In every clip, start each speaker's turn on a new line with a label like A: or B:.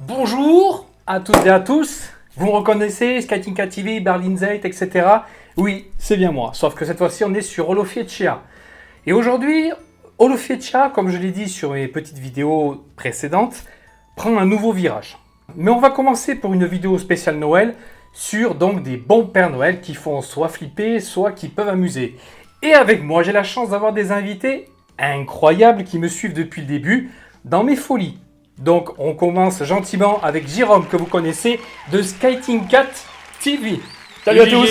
A: Bonjour à toutes et à tous. Vous me reconnaissez, Skating Cat TV, Berlin Zeit, etc. Oui, c'est bien moi. Sauf que cette fois-ci, on est sur Olofieccia. Et aujourd'hui, Olofieccia, comme je l'ai dit sur mes petites vidéos précédentes, prend un nouveau virage. Mais on va commencer pour une vidéo spéciale Noël sur donc des bons Pères Noël qui font soit flipper, soit qui peuvent amuser. Et avec moi, j'ai la chance d'avoir des invités incroyables qui me suivent depuis le début dans mes folies. Donc, on commence gentiment avec Jérôme, que vous connaissez, de Skating Cat TV.
B: Salut à tous.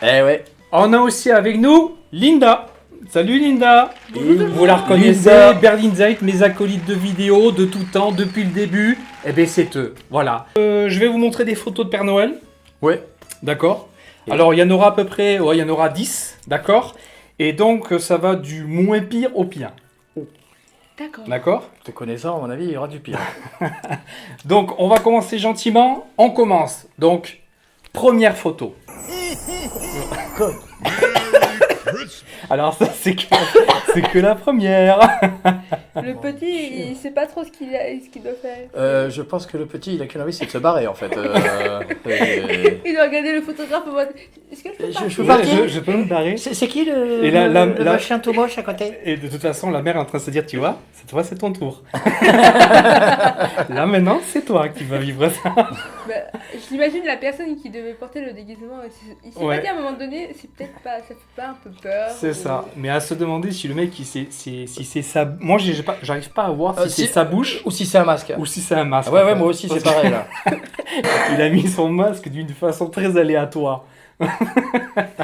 B: Eh ouais.
A: On a aussi avec nous Linda. Salut Linda. Vous la reconnaissez,
B: Linda.
A: Berlin Zeit, mes acolytes de vidéos de tout temps, depuis le début. Eh bien, c'est eux. Voilà. Je vais vous montrer des photos de Père Noël.
B: Ouais.
A: D'accord.
B: Et
A: Alors, il y en aura à peu près, il y en aura 10. D'accord. Et donc, ça va du moins pire au pire.
C: D'accord.
A: D'accord.
B: Te connaissant, à mon avis, il y aura du pire.
A: Donc, on va commencer gentiment. On commence. Donc, première photo. Alors ça, c'est que la première.
C: Le petit, il sait pas trop ce qu'il doit faire.
B: Je pense que le petit, il a qu'une envie, c'est de se barrer en fait.
C: Il doit regarder le photographe en mode. Est-ce que je peux partir
B: Je peux partir.
A: Je peux me barrer.
B: C'est qui le,
A: Et là,
B: le
A: là-
B: machin tout moche à côté?
A: Et de toute façon, la mère est en train de se dire, tu vois, cette fois, c'est ton tour. Là, maintenant, c'est toi qui vas vivre ça.
C: Bah, j'imagine la personne qui devait porter le déguisement. Il s'est
A: Ouais.
C: pas dit à un moment donné, c'est peut-être pas, ça fait pas un peu peur.
A: C'est
C: ou-
A: ça. Mais à se demander si le mec, si c'est sa... Moi, j'arrive pas à voir si c'est
B: Si-
A: sa bouche
B: Ou si c'est un masque.
A: ou si c'est un masque.
B: Ouais,
A: en
B: ouais,
A: fait.
B: moi aussi,
A: Parce
B: c'est pareil là.
A: qu'il a mis son masque d'une façon très aléatoire.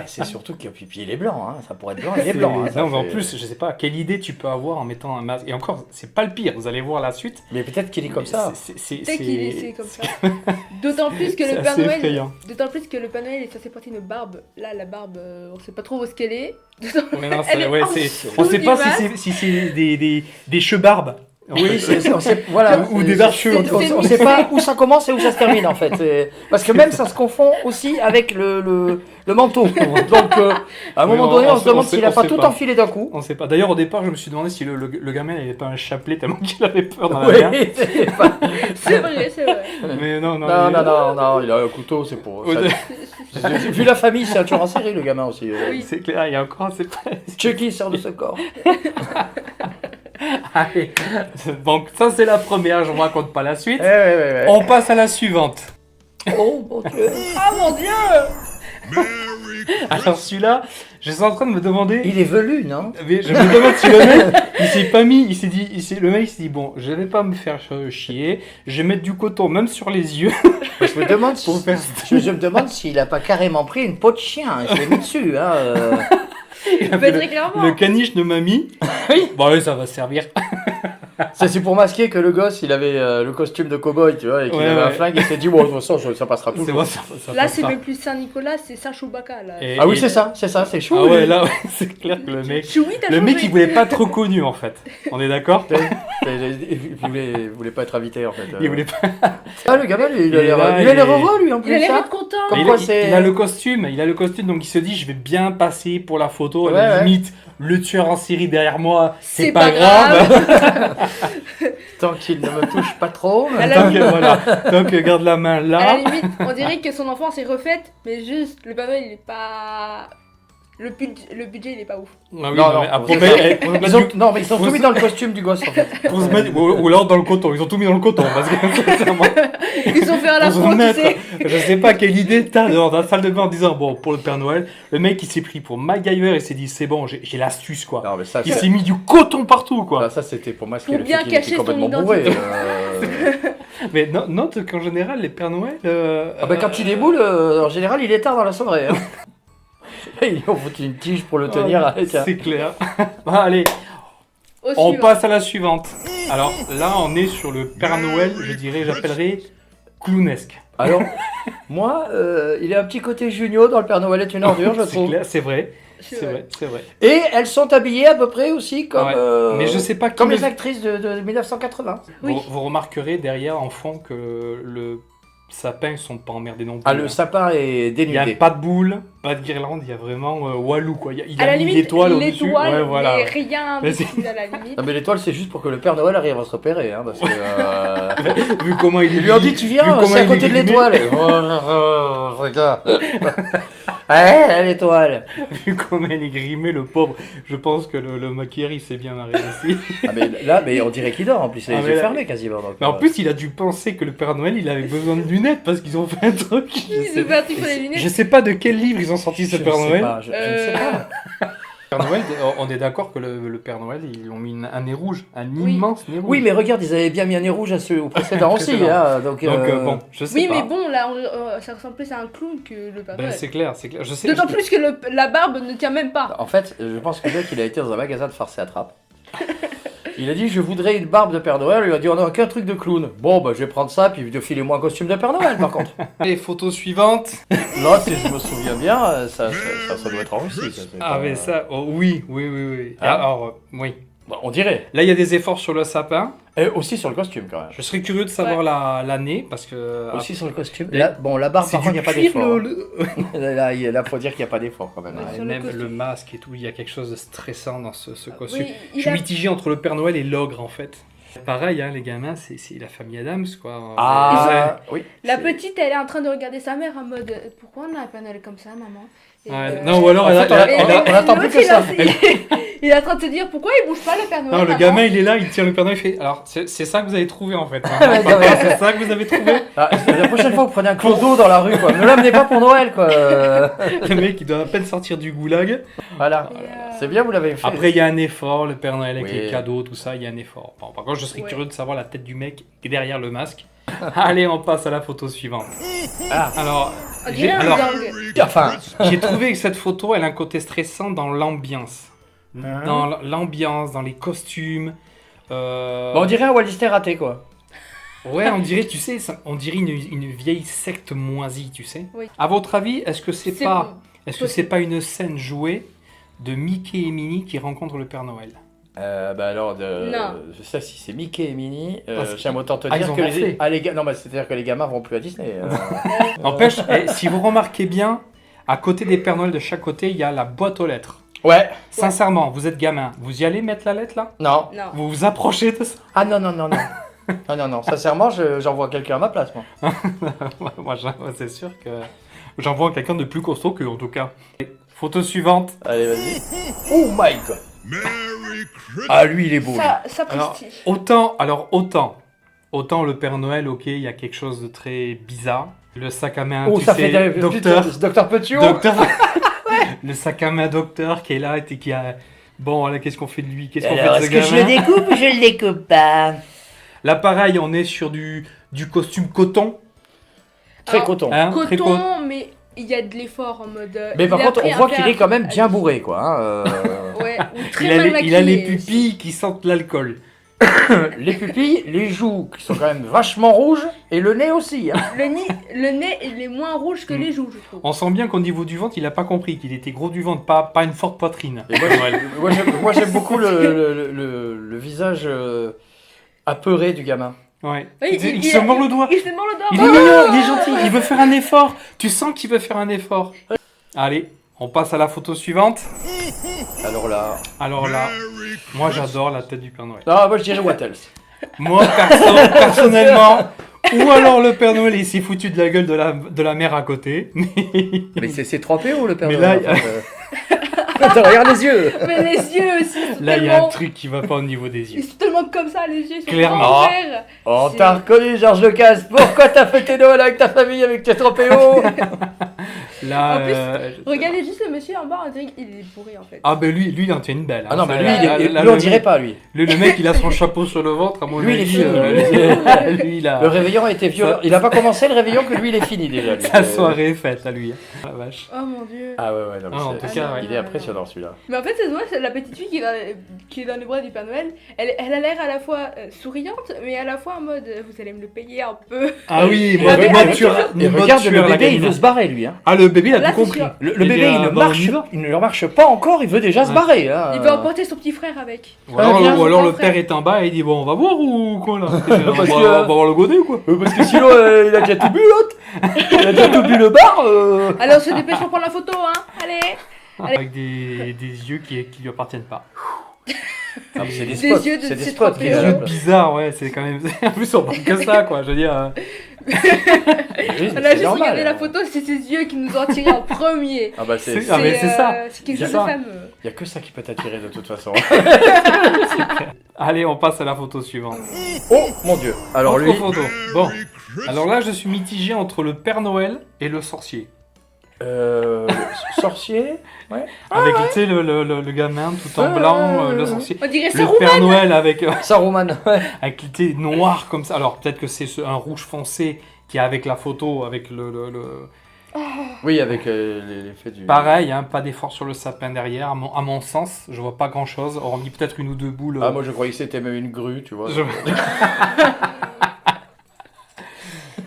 B: C'est surtout que puis il est blanc, hein. Ça pourrait être blanc, il est blanc. hein. Ça
A: Non, mais en
B: fait-
A: plus, je sais pas quelle idée tu peux avoir en mettant un masque. Et encore, c'est pas le pire. Vous allez voir la suite.
B: Mais peut-être qu'il est comme ça.
C: Peut-être qu'il est comme ça. D'autant plus que
A: c'est
C: le Père
A: assez
C: Noël.
A: effrayant.
C: D'autant plus que le Père Noël est censé porter une barbe. Là, la barbe, on sait pas trop où est-ce qu'elle est. D'autant-
A: Mais non,
C: Elle est
A: ouais,
C: en
A: on
C: dessous
A: sait
C: du
A: pas
C: masque.
A: si c'est des cheveux-barbes. en fait.
B: Oui, voilà.
A: Ou des barcheux.
B: On sait pas où ça commence et où ça se termine en fait. Parce que même ça se confond aussi avec le manteau. Donc à un
A: Oui,
B: moment
A: on-
B: donné,
A: on
B: on se
A: sait-
B: demande
A: on sait-
B: s'il a
A: on
B: pas
A: sait
B: tout
A: pas.
B: enfilé d'un coup.
A: On sait pas. D'ailleurs, au départ, je me suis demandé si le gamin n'avait pas un chapelet tellement qu'il avait peur dans la
B: Oui,
A: mer.
B: c'est pas-
C: C'est vrai, c'est vrai.
A: Mais non, non.
B: non,
A: il-
B: non, non, non, il a un couteau, c'est pour.
A: Au-
B: Vu la famille, c'est un tueur en série, le gamin aussi.
C: Oui.
A: C'est clair, il y a encore. C'est pas...
B: Chucky sort de ce corps.
A: Allez. Donc, ça, c'est la première. Je vous raconte pas la suite.
B: Ouais.
A: On passe à la suivante.
B: Oh mon dieu.
C: Ah mon dieu!
A: Alors, celui-là, je suis en train de me demander.
B: Il est velu, non?
A: Mais je me demande si le mec, il s'est pas mis, le mec il s'est dit bon, je vais pas me faire chier, je vais mettre du coton même sur les yeux.
B: Je me demande
A: Pour faire-
B: je me demande s'il a pas carrément pris une peau de chien. Je l'ai mis dessus. Hein,
A: Il a
C: Bah,
A: fait
C: très clairement.
A: le caniche de mamie.
B: Oui.
A: Bon, oui, ça va servir.
B: Ça, c'est pour masquer que le gosse, il avait le costume de cow-boy, tu vois, et qu'il
A: Ouais,
B: avait un
A: ouais.
B: flingue, et il s'est dit, bon, de toute façon, ça passera
A: C'est
B: tout.
A: bon,
C: Là, c'est
A: passe
C: même plus Saint-Nicolas, c'est Saint-Chewbacca. Là.
A: Et-
B: Ah oui,
A: et-
B: c'est ça, c'est chou.
A: Ah ouais, là, c'est clair que le mec,
C: Choui, t'as
A: le mec,
C: changé.
A: il voulait pas être reconnu en fait. On est d'accord?
B: Il voulait pas être invité, en fait.
A: Il voulait pas.
B: Ah, le gamin, il
A: Et
B: a l'air
A: là,
B: il a l'air
A: il est-
B: heureux, lui, en
C: Il a
B: plus.
C: l'air
B: hein.
C: d'être content.
B: Comme
A: Mais
B: quoi,
A: il
B: c'est-
A: a le costume, donc il se dit je vais bien passer pour la photo. À
B: Ouais,
A: la
B: ouais.
A: limite, le tueur en série derrière moi, c'est
C: C'est
A: pas
C: pas
A: grave.
B: Tant qu'il ne me touche pas trop.
C: À la
A: Tant que,
C: limite-
A: voilà, tant que garde la main
C: À la
A: là.
C: limite, on dirait que son enfance est refaite, mais juste, le Père Noël, il est pas. Le budget, il est pas ouf.
A: Ah oui,
B: Non, non,
A: mais après,
B: pour-
A: pour se
B: Ils
A: mettre
B: ont,
A: du-
B: non, mais ils ont
A: faut
B: tout mis
A: se-
B: dans le costume du gosse, en fait.
A: pour se mettre- ou alors dans le coton, ils ont tout mis dans le coton parce que sincèrement,
C: Ils ont fait un
A: pour se
C: affront, tu
A: mettre,
C: sais.
A: je sais pas quelle idée t'as dans la salle de bain en disant bon pour le Père Noël, le mec il s'est pris pour MacGyver et s'est dit c'est bon j'ai l'astuce quoi.
B: Non, mais ça,
A: Il s'est mis du coton partout quoi.
B: ça c'était pour masquer
C: Pour
B: le
C: bien
B: fait qu'il était
C: cacher son
B: complètement
C: identité.
B: bourré.
A: Mais note qu'en général les Pères Noël.
B: Ah bah quand tu déboules, en général, il est tard dans la soirée. Hein. Ils ont foutu une tige pour le tenir avec un...
A: C'est clair. Bon, allez,
C: Au
A: on
C: suivant.
A: passe à la suivante. Alors là, on est sur le Père Noël, je dirais, j'appellerais clownesque.
B: Alors, moi, il a un petit côté Junio dans Le Père Noël est une ordure, je
A: C'est
B: trouve.
A: clair, c'est vrai.
C: C'est
A: C'est
C: vrai.
A: vrai, c'est vrai.
B: Et elles sont habillées à peu près aussi comme,
A: Ouais. Mais je sais pas qui
B: comme
A: le-
B: les actrices de 1980.
C: Oui.
A: Vous remarquerez derrière en fond que sapins, ils sont pas emmerdés non plus.
B: Ah, le sapin est
A: Il n'y a
B: dénudé.
A: pas de boule, pas de guirlande, il y a vraiment Walou quoi. Il
C: À
A: a
C: la
A: mis
C: limite,
A: l'étoile au-dessus. Ouais, voilà.
C: mais rien
A: Mais
C: dessus à la limite.
B: Non mais l'étoile c'est juste pour que le Père Noël arrive à se repérer, hein, parce que...
A: Vu comment il est
B: Ils lui ont dit tu
A: vu
B: viens,
A: comment
B: c'est à
A: il
B: côté
A: est
B: de
A: grimé.
B: l'étoile. Regarde. Ouais, l'étoile.
A: Vu comment il est grimé, le pauvre. Je pense que le maquilleur il s'est bien marré aussi.
B: Ah mais là, mais on dirait qu'il dort en plus, il a
A: Ah,
B: les
A: mais
B: yeux
A: là-
B: fermés quasiment. Donc,
A: Mais en plus, il a dû penser que le Père Noël il avait besoin de lunettes parce qu'ils ont fait un truc.
C: Ils ont fait un truc pour les lunettes.
A: Je sais pas de quel livre ils ont sorti ce
B: je
A: Père
B: ne sais
A: Noël.
B: pas, je ne sais pas.
A: Père Noël, on est d'accord que le Père Noël, ils ont mis un nez rouge, un
C: Oui.
A: immense nez rouge.
B: Oui mais regarde, ils avaient bien mis un nez rouge à ceux au précédent aussi,
A: Précédent.
B: hein, donc...
A: Bon, je sais
C: Oui,
A: pas.
C: mais bon, là, ça ressemble plus à un clown que le Père
A: Ben,
C: Noël.
A: c'est clair, c'est clair. Je sais.
C: D'autant plus que la barbe ne tient même pas.
B: En fait, je pense que le mec, il a été dans un magasin de farce et attrape. Il a dit, je voudrais une barbe de Père Noël. Il a dit, on n'a qu'un truc de clown. Bon, bah, je vais prendre ça, puis filez-moi un costume de Père Noël, par contre.
A: Les photos suivantes.
B: Là, si je me souviens bien, ça doit être en Russie. Ça, c'est
A: Ah,
B: pas-
A: mais ça, oh, oui, oui, oui, oui.
B: Hein
A: Alors, oui.
B: Bon, on dirait.
A: Là, il y a des efforts sur le sapin.
B: Et aussi sur le costume, quand même.
A: Je serais curieux de savoir l'année parce que.
B: Aussi sur le costume.
A: Mais-
B: Là, bon, la barbe,
A: c'est
B: par contre, il n'y a pas
A: du cuir,
B: d'effort.
A: le-
B: Là, faut dire qu'il n'y a pas d'effort, quand même.
C: Ouais.
A: Ah, et
C: Sur le
A: même
C: costume.
A: le masque et tout, il y a quelque chose de stressant dans ce costume.
C: Oui,
A: Je suis mitigé entre le Père Noël et l'ogre en fait. Pareil, hein, les gamins, c'est la famille Adams quoi.
B: Ah, oui.
C: La
B: C'est-
C: petite, elle est en train de regarder sa mère en mode pourquoi on a un Père Noël comme ça, maman? Et,
A: Ouais, non, ou alors
B: En
A: elle a-
B: fait,
A: elle a-
B: on attend plus
C: l'autre,
B: que ça.
C: Il est en train de se dire pourquoi il bouge pas le Père Noël?
A: Non, le
C: maman
A: gamin il est là, il tient le Père Noël, il fait. Alors, c'est ça que vous avez trouvé en fait.
B: Ouais,
A: Papa,
B: ouais.
A: c'est ça que vous avez trouvé.
B: Ah, la prochaine fois, vous prenez un clodo dans la rue, quoi. Ne l'amenez pas pour Noël, quoi.
A: Le mec il doit à peine sortir du goulag.
B: Voilà.
C: Et,
B: C'est bien, vous l'avez fait.
A: Après, il y a un effort, le Père Noël avec
B: Oui.
A: les cadeaux, tout ça, il y a un effort. Bon, par contre, je serais
C: Ouais.
A: curieux de savoir la tête du mec qui est derrière le masque. Allez, on passe à la photo suivante.
B: Ah.
A: Alors,
C: on
A: j'ai
C: dirait un
A: alors,
C: gang.
B: Enfin.
A: j'ai trouvé que cette photo, elle a un côté stressant dans l'ambiance.
B: Hein
A: Dans l'ambiance, dans les costumes.
B: Bon, on dirait un Walt Disney raté, quoi.
A: Ouais, on dirait, tu sais, on dirait une vieille secte moisie, tu sais.
C: Oui.
A: À votre avis, est-ce que c'est pas,
C: bon.
A: est-ce que c'est pas une scène jouée de Mickey et Minnie qui rencontrent le Père Noël?
B: Bah alors,
C: Non.
B: je sais si c'est Mickey et Minnie,
A: Parce
B: j'aime autant te
A: Ah, ils
B: dire
A: ont
B: que
A: gonflé.
B: non, bah, c'est-à-dire que les gamins vont plus à Disney.
A: N'empêche, si vous remarquez bien, à côté des Pères Noël de chaque côté, il y a la boîte aux lettres.
B: Ouais.
A: Sincèrement, vous êtes gamin, vous y allez mettre la lettre là?
B: Non.
C: Non.
A: Vous vous approchez de ça?
B: Ah non, non, non, non. Non, non, non. Sincèrement, j'envoie quelqu'un à ma place, moi.
A: Moi, c'est sûr que j'envoie quelqu'un de plus costaud que, en tout cas. Photo suivante.
B: Allez, vas-y. Oh my god. Ah, lui, il est beau. lui.
C: Ça
A: Alors,
C: prestige.
A: autant le Père Noël, ok, il y a quelque chose de très bizarre. Le sac à main,
B: Oh,
A: tu
B: ça
A: sais,
B: fait Docteur Petiot.
A: docteur. Le sac à main docteur qui est là et qui a. Bon, là, qu'est-ce qu'on fait de lui? Qu'est-ce qu'on fait de ce gamin?
B: découpe ou je le découpe pas?
A: Là, pareil, on est sur du costume coton.
B: Très
C: Alors,
B: coton.
A: Hein, très
C: Coton, mais il y a de l'effort en mode.
B: Mais par
C: il a
B: contre,
C: pris
B: on
C: un
B: voit
C: père-
B: qu'il est quand même bien bourré, quoi. Hein,
C: Ouais, ou très
A: Il a,
C: mal
A: il a les
C: maquillé.
A: pupilles qui sentent l'alcool.
B: les pupilles, les joues qui sont quand même vachement rouges, et le nez aussi. Hein.
C: Le nez, il est moins rouge que les joues, je trouve.
A: On sent bien qu'au niveau du ventre, il a pas compris qu'il était gros du ventre, pas une forte poitrine.
B: Et moi, j'aime beaucoup le visage apeuré du gamin.
A: Ouais.
C: Oui,
A: il se mord le doigt.
C: Il se mord le doigt.
A: Il est mignon, il est gentil, il veut faire un effort. Tu sens qu'il veut faire un effort. Allez, on passe à la photo suivante.
B: Alors là...
A: Alors là, moi j'adore la tête du Père Noël.
B: Non, moi je dirais what else.
A: Moi, personnellement, ou alors le Père Noël il s'est foutu de la gueule de la mère à côté.
B: Mais c'est 3 PO le Père
A: Mais
B: Noël.
A: là,
B: en fait, Attends, regarde les yeux.
C: Mais les yeux aussi. ils sont
A: Là, il y a un
C: tellement-
A: truc qui va pas au niveau des
C: Ils
A: yeux.
C: sont tellement comme ça, les yeux. Ils sont
A: Clairement.
C: tellement verts.
B: On
C: C'est-
B: t'a reconnu, Georges Lucas. Pourquoi t'as fêté Noël avec ta famille avec tes 3 PO?
A: Là,
C: En plus, Regardez juste le monsieur en bas, on dirait qu'il est bourré en fait.
A: ah ben lui il en tient une belle. hein.
B: Ah non, mais
A: Ça,
B: lui,
A: là,
B: lui,
A: là,
B: on
A: le
B: dirait
A: mec-
B: pas, lui.
A: Le mec, il a son chapeau sur le ventre, à mon
B: Lui, il est
A: avis.
B: fini.
A: Lui, il a...
B: Le réveillon a été violent.
A: Ça-
B: Il a pas commencé le réveillon que lui, il est fini déjà. lui.
A: Sa soirée est faite, à lui. Ah, la vache.
C: Oh mon dieu.
B: Ah ouais, ouais, non, mais
A: Ah, en
B: c'est-
A: tout cas,
B: il est impressionnant celui-là.
C: Mais en fait, c'est dommage, c'est la petite fille qui est dans les bras du Père Noël. Elle a l'air à la fois souriante, mais à la fois en mode vous allez me le payer un peu.
A: Ah oui,
C: moi,
B: Et
C: mais
B: regarde,
C: avec toujours-
B: et regarde le bébé, il veut se barrer lui. Hein.
A: Ah, le bébé il a
C: Là,
A: tout
C: c'est
A: compris.
C: sûr.
B: Le
A: Il
B: bébé,
A: dit,
B: il
A: on
B: ne marche pas encore, il veut déjà se
A: Ouais.
B: barrer. Hein.
C: Il veut emporter son petit frère avec.
A: Ou alors,
C: Viens,
A: ou alors
C: mon
A: le
C: frère.
A: père est en bas et il dit bon on va voir ou quoi là. on, va,
B: Parce que-
A: on va voir le godet ou quoi.
B: Parce que sinon, il a déjà tout bu, l'autre. Il a déjà tout bu le bar.
C: Allez, on se dépêche pour prendre la photo, hein. Allez. Allez.
A: Avec des yeux qui lui appartiennent pas.
B: Ah, mais c'est des
C: Des
B: spots,
C: yeux de
B: c'est des
C: ces
B: spots.
C: 30
B: qui
A: Des
C: euros.
A: yeux
B: appellent.
A: bizarres, ouais, c'est quand même. En plus, on parle que ça, quoi. Je veux dire.
B: Oui,
C: On
B: c'est
C: a juste
B: normal.
C: regardé la photo, c'est ses yeux qui nous ont attirés en premier.
B: Ah bah c'est...
A: C'est- Ah, mais c'est ça.
C: C'est quelque
A: C'est
C: chose de
A: ça.
C: fameux.
B: Il y a que ça qui peut t'attirer de toute façon.
A: Allez, on passe à la photo suivante.
B: Oh mon dieu. Alors
A: Autre
B: lui...
A: photo. Bon. Alors là, je suis mitigé entre le Père Noël et le sorcier.
B: Sorcier. Ouais.
A: Avec, tu sais, le gamin tout en blanc, le sorcier.
C: On dirait
A: Le
C: Saruman.
A: Père Noël avec,
B: Saruman. Ouais.
A: avec l'été noir comme ça. Alors peut-être que c'est un rouge foncé qui est avec la photo, avec le...
B: Oui, avec l'effet du...
A: Pareil, hein, pas d'effort sur le sapin derrière. À mon sens, je vois pas grand-chose. Hormis peut-être une ou deux boules.
B: Ah moi je croyais que c'était même une grue, tu vois.
A: Je-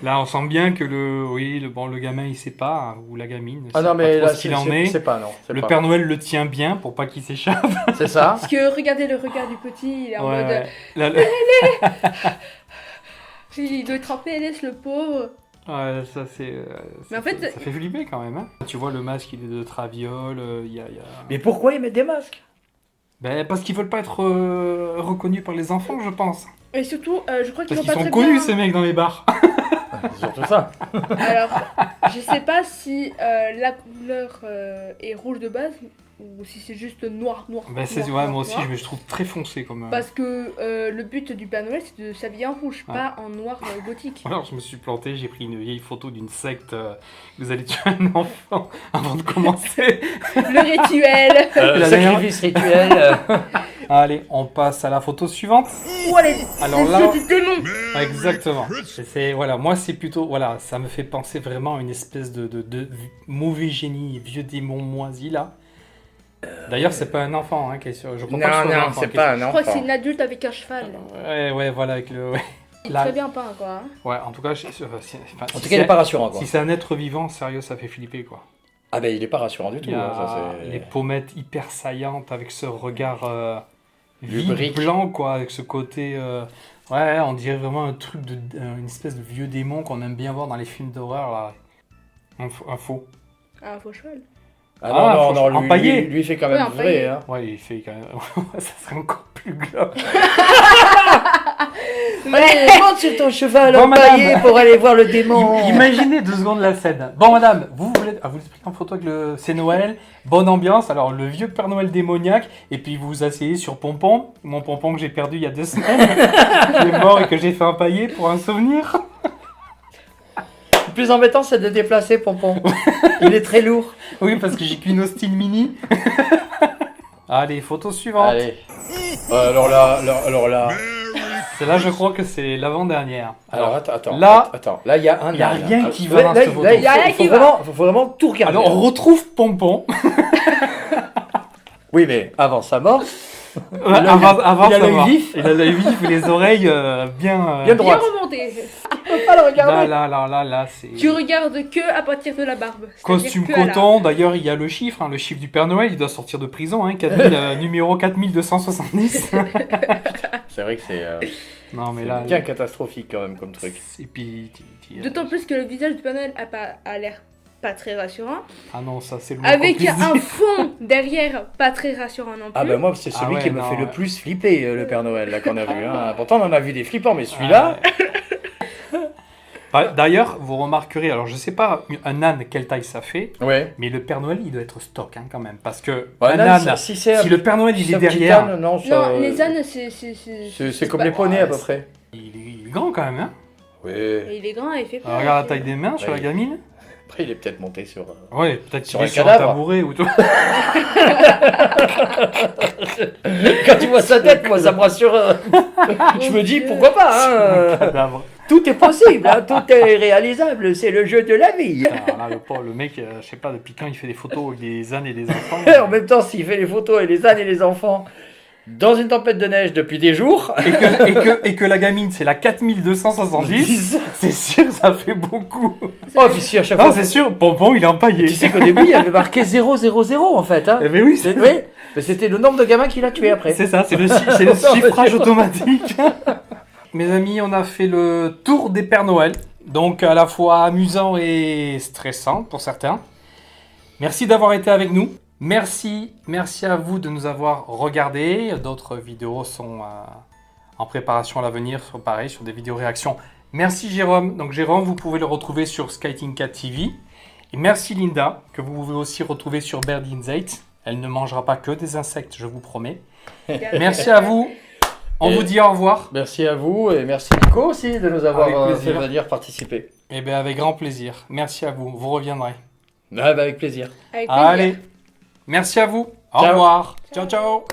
A: Là, on sent bien que le gamin, il sait pas, ou la gamine.
B: Ah
A: sait
B: non
A: pas
B: mais
A: trop
B: là
A: ce qu'il en est.
B: c'est pas non. C'est
A: Le
B: pas.
A: Père Noël le tient bien pour pas qu'il s'échappe.
B: C'est ça.
C: Parce que regardez le regard du petit, il est en
A: Ouais,
C: mode.
A: ouais. Là,
C: Il doit être en PLS, le pauvre.
A: ouais, ça c'est.
C: Mais en fait-
A: ça fait flipper quand même. Hein. Tu vois le masque, il est de traviole. Il y a...
B: Mais pourquoi ils mettent des masques?
A: Ben, parce qu'ils veulent pas être reconnus par les enfants, je pense.
C: Et surtout, je crois qu'ils
A: Parce
C: vont
A: qu'ils
C: pas
A: sont
C: très
A: connus
C: bien.
A: ces mecs dans les bars.
B: C'est surtout ça.
C: Alors, je sais pas si la couleur est rouge de base ou si c'est juste noir.
A: Ben, c'est
C: noir,
A: ouais, moi aussi,
C: noir.
A: je trouve très foncé comme.
C: Parce que le but du Père Noël, c'est de s'habiller en rouge,
A: Ouais.
C: pas en noir gothique.
A: Alors je me suis planté, j'ai pris une vieille photo d'une secte. Vous allez tuer un enfant avant de commencer.
C: Le rituel.
A: La dernière-
B: Sacrifice rituel.
A: Allez, on passe à la photo suivante.
C: Oh, les
A: Alors là,
C: yeux du démon.
A: exactement. C'est voilà, moi c'est plutôt voilà, ça me fait penser vraiment à une espèce de mauvais génie, vieux démon moisi là. D'ailleurs, c'est pas un enfant hein, qui est sur. Je crois pas que ce soit un enfant qui est
B: un
C: Je crois que c'est une adulte avec un cheval.
A: Ouais, voilà, avec le. Ouais,
C: Il est
A: Là-
C: très bien peint, quoi. hein.
A: ouais en tout cas,
B: En tout cas, il est pas rassurant quoi.
A: si c'est un être vivant, sérieux, ça fait flipper quoi.
B: Ah ben il est pas rassurant du tout.
A: Il y a
B: hein, ça, c'est-
A: les pommettes hyper saillantes avec ce regard vide
B: Lubrique.
A: blanc quoi, avec ce côté. Ouais, on dirait vraiment un truc de. Une espèce de vieux démon qu'on aime bien voir dans les films d'horreur là. Un faux.
C: Ah, un faux cheval.
B: Ah
A: Ah,
B: non, non,
A: faut-
B: non, lui,
A: empaillé.
B: lui, il fait quand même
C: Ouais, empaillé.
B: vrai. Hein.
A: Ouais, il fait quand même. Ça serait encore plus glauque.
B: Allez, monte sur ton cheval
A: Bon,
B: empaillé
A: madame.
B: pour aller voir le démon.
A: Imaginez 2 secondes la scène. Bon, madame, vous voulez. Ah, vous expliquez en photo que c'est Noël, bonne ambiance. Alors, le vieux Père Noël démoniaque, et puis vous vous asseyez sur Pompon, mon Pompon que j'ai perdu il y a 2 semaines, qui est mort et que j'ai fait empailler pour un souvenir.
B: Le plus embêtant, c'est de déplacer Pompon. Il est très lourd.
A: Oui, parce que j'ai qu'une Austin Mini. Allez, photo suivante.
B: Allez. Alors là.
A: Celle-là, je crois que c'est l'avant-dernière.
B: Alors attends.
A: là-
B: Attends. Là, il y a un.
A: il y a
B: âne.
A: rien qui
B: Là,
A: va dans
B: là,
A: cette
B: là,
A: photo.
B: il
C: Il y a rien qui
B: faut vraiment tout regarder.
A: Alors, on retrouve Pompon.
B: Oui, mais avant sa mort,
A: Ouais,
B: a-
A: avant
B: il a
A: sa
B: l'œil
A: mort.
B: vif.
A: Il a l'œil vif et les oreilles bien.
B: Bien
C: Bien
B: droite.
C: remonté.
B: On peut pas le regarder.
A: Là, c'est.
C: Tu regardes que à partir de la barbe. C'est-à-dire
A: Costume
C: que à la-
A: coton, d'ailleurs il y a le chiffre, hein, le chiffre du Père Noël, il doit sortir de prison, hein, 4000, numéro 4270.
B: C'est vrai que c'est
A: Non mais
B: c'est
A: là,
B: bien catastrophique quand même comme truc.
A: et puis,
C: D'autant plus que le visage du Père Noël a l'air pas très rassurant.
A: ah non ça c'est le mot
C: Avec
A: qu'on puisse
C: un
A: dire.
C: fond derrière pas très rassurant non plus.
B: Ah ben moi c'est
A: Ah
B: celui
A: ouais,
B: qui me
A: non,
B: fait le
A: ouais.
B: plus flipper le Père Noël là qu'on a vu. Hein. Pourtant on en a vu des flippants mais celui-là.
A: Bah, d'ailleurs vous remarquerez, alors je sais pas un âne quelle taille ça fait,
B: Ouais.
A: mais le Père Noël il doit être stock hein, quand même, parce que
B: Ouais,
A: un
B: là,
A: âne,
B: si c'est
A: si le Père Noël il est derrière,
B: non, ça,
C: Non, les ânes,
B: c'est comme
C: pas-
B: les poneys à peu
A: ouais,
B: près.
A: il est grand quand même. Hein.
B: Oui.
C: Et il est grand et il fait peur.
A: Alors, regarde la taille des mains sur
B: Ouais.
A: la gamine.
B: Après il est peut-être monté sur.
A: Ouais, peut-être
B: Sur
A: qu'il
B: un
A: est sur un
B: cadavre.
A: tabouret ou tout.
B: Quand tu vois sa tête, moi ça me rassure. Je me dis
C: Dieu.
B: pourquoi pas. Hein.
A: Cadavre.
B: Tout est possible, hein, tout est réalisable, c'est le jeu de la vie.
A: Alors là, le mec, je sais pas depuis quand il fait des photos avec des ânes et des enfants.
B: En même temps, s'il fait les photos et les ânes et les enfants, dans une tempête de neige depuis des jours.
A: Et que la gamine, c'est la 4270, c'est sûr, ça fait beaucoup.
B: Oh, puis si à chaque
A: Non,
B: fois.
A: c'est sûr, Pompon, il est empaillé.
B: Tu sais qu'au début, il y avait marqué 000 en fait. Hein.
A: Eh ben oui,
B: Oui, mais c'était le nombre de gamins qu'il a tué après.
A: c'est ça, c'est le chiffrage automatique. Mes amis, on a fait le tour des Pères Noël, donc à la fois amusant et stressant pour certains. Merci d'avoir été avec nous. Merci à vous de nous avoir regardés. D'autres vidéos sont en préparation à l'avenir, pareil, sur des vidéos réactions. Merci Jérôme. Donc Jérôme, vous pouvez le retrouver sur Skating Cat TV. Et merci Linda, que vous pouvez aussi retrouver sur Bird Insight. Elle ne mangera pas que des insectes, je vous promets. Merci à vous. On vous dit au revoir.
B: Merci à vous et merci Nico aussi de nous avoir
A: Avec
B: fait
A: plaisir.
B: venir participer.
A: Eh bien, avec grand plaisir. Merci à vous. Vous reviendrez.
B: Ah, bah, avec plaisir.
C: Avec plaisir.
A: Allez. Merci à vous. Au
B: Ciao.
A: revoir. Ciao, ciao.